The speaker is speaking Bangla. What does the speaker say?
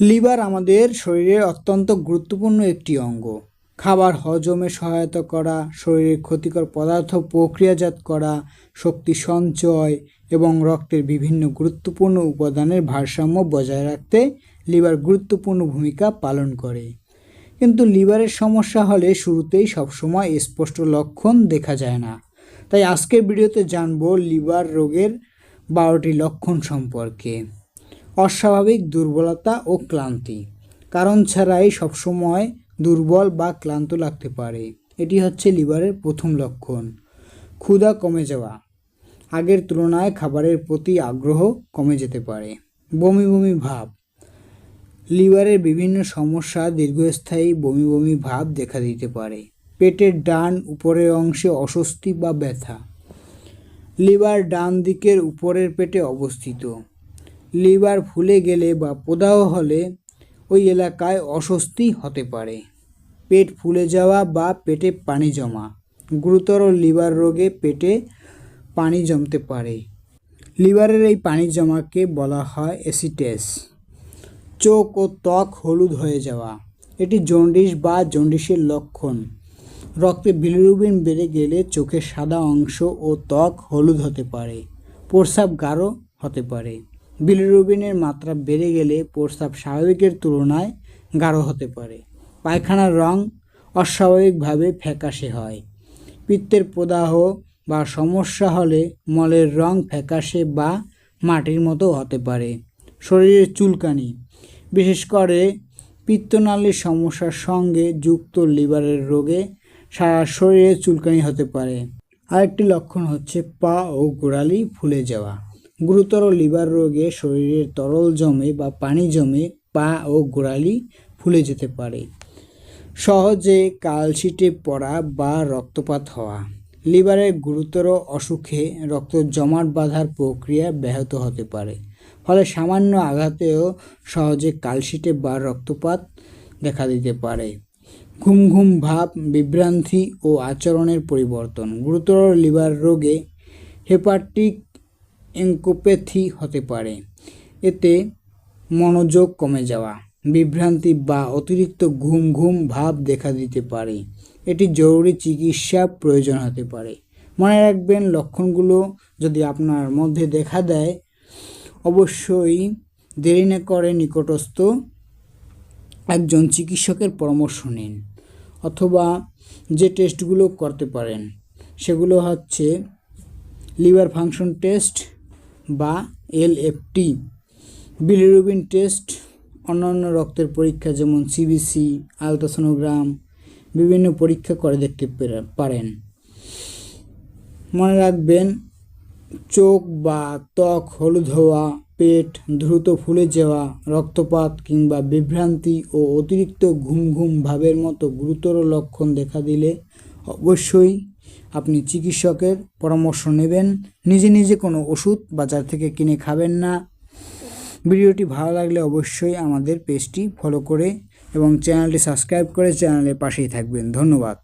লিভার আমাদের শরীরের অত্যন্ত গুরুত্বপূর্ণ একটি অঙ্গ। খাবার হজমে সহায়তা করা, শরীরের ক্ষতিকর পদার্থ প্রক্রিয়াজাত করা, শক্তি সঞ্চয় এবং রক্তের বিভিন্ন গুরুত্বপূর্ণ উপাদানের ভারসাম্য বজায় রাখতে লিভার গুরুত্বপূর্ণ ভূমিকা পালন করে। কিন্তু লিভারের সমস্যা হলে শুরুতেই সবসময় স্পষ্ট লক্ষণ দেখা যায় না। তাই আজকের ভিডিওতে জানব লিভার রোগের 12টি লক্ষণ সম্পর্কে। অস্বাভাবিক দুর্বলতা ও ক্লান্তি, কারণ ছাড়াই সবসময় দুর্বল বা ক্লান্ত লাগতে পারে, এটি হচ্ছে লিভারের প্রথম লক্ষণ। ক্ষুধা কমে যাওয়া, আগের তুলনায় খাবারের প্রতি আগ্রহ কমে যেতে পারে। বমি বমি ভাব, লিভারের বিভিন্ন সমস্যা দীর্ঘস্থায়ী বমি বমি ভাব দেখা দিতে পারে। পেটের ডান উপরের অংশে অস্বস্তি বা ব্যথা, লিভার ডান দিকের উপরের পেটে অবস্থিত। লিভার ফুলে গেলে বা প্রদাহ হলে ওই এলাকায় অস্বস্তি হতে পারে। পেট ফুলে যাওয়া বা পেটে পানি জমা, গুরুতর লিভার রোগে পেটে পানি জমতে পারে। লিভারের এই পানি জমাকে বলা হয় অ্যাসিটেস। চোখ ও ত্বক হলুদ হয়ে যাওয়া, এটি জন্ডিস বা জন্ডিসের লক্ষণ। রক্তে বিলিরুবিন বেড়ে গেলে চোখের সাদা অংশ ও ত্বক হলুদ হতে পারে। প্রস্রাব গাঢ় হতে পারে। বিলিরুবিনের মাত্রা বেড়ে গেলে প্রস্রাব স্বাভাবিকের তুলনায় গাঢ় হতে পারে। পায়খানার রং অস্বাভাবিকভাবে ফ্যাকাশে হয়। পিত্তের প্রদাহ বা সমস্যা হলে মলের রং ফ্যাকাশে বা মাটির মতো হতে পারে। শরীরের চুলকানি, বিশেষ করে পিত্তনালীর সমস্যার সঙ্গে যুক্ত লিভারের রোগে সারা শরীরে চুলকানি হতে পারে। আরেকটি লক্ষণ হচ্ছে পা ও গোড়ালি ফুলে যাওয়া। গুরুতর লিভার রোগে শরীরের তরল জমে বা পানি জমে পা ও গোড়ালি ফুলে যেতে পারে। সহজে কালশিটে পড়া বা রক্তপাত হওয়া, লিভারের গুরুতর অসুখে রক্ত জমাট বাঁধার প্রক্রিয়া ব্যাহত হতে পারে, ফলে সামান্য আঘাতেও সহজে কালশিটে বা রক্তপাত দেখা দিতে পারে। ঘুম ঘুম ভাব, বিভ্রান্তি ও আচরণের পরিবর্তন, গুরুতর লিভার রোগে হেপাটিক এনকোপ্যাথি হতে পারে। এতে মনোযোগ কমে যাওয়া, বিভ্রান্তি বা অতিরিক্ত ঘুম ঘুম ভাব দেখা দিতে পারে। এটি জরুরি চিকিৎসা প্রয়োজন হতে পারে। মনে রাখবেন, লক্ষণগুলো যদি আপনার মধ্যে দেখা দেয় অবশ্যই দেরি না করে নিকটস্থ একজন চিকিৎসকের পরামর্শ নিন, অথবা যে টেস্টগুলো করতে পারেন সেগুলো হচ্ছে লিভার ফাংশন টেস্ট বা LFT, বিলিরুবিন টেস্ট, অন্যান্য রক্তের পরীক্ষা যেমন CBC, আলট্রাসোনোগ্রাম, বিভিন্ন পরীক্ষা করে দেখতে পারেন। মনে রাখবেন, চোখ বা ত্বক হলুদ হওয়া, পেট দ্রুত ফুলে যাওয়া, রক্তপাত কিংবা বিভ্রান্তি ও অতিরিক্ত ঘুম ঘুম ভাবের মতো গুরুতর লক্ষণ দেখা দিলে অবশ্যই আপনি চিকিৎসকের পরামর্শ নেবেন। নিজে নিজে কোনো ওষুধ বাজার থেকে কিনে খাবেন না। ভিডিওটি ভালো লাগলে অবশ্যই আমাদের পেজটি ফলো করে এবং চ্যানেলটি সাবস্ক্রাইব করে চ্যানেলের পাশেই থাকবেন। ধন্যবাদ।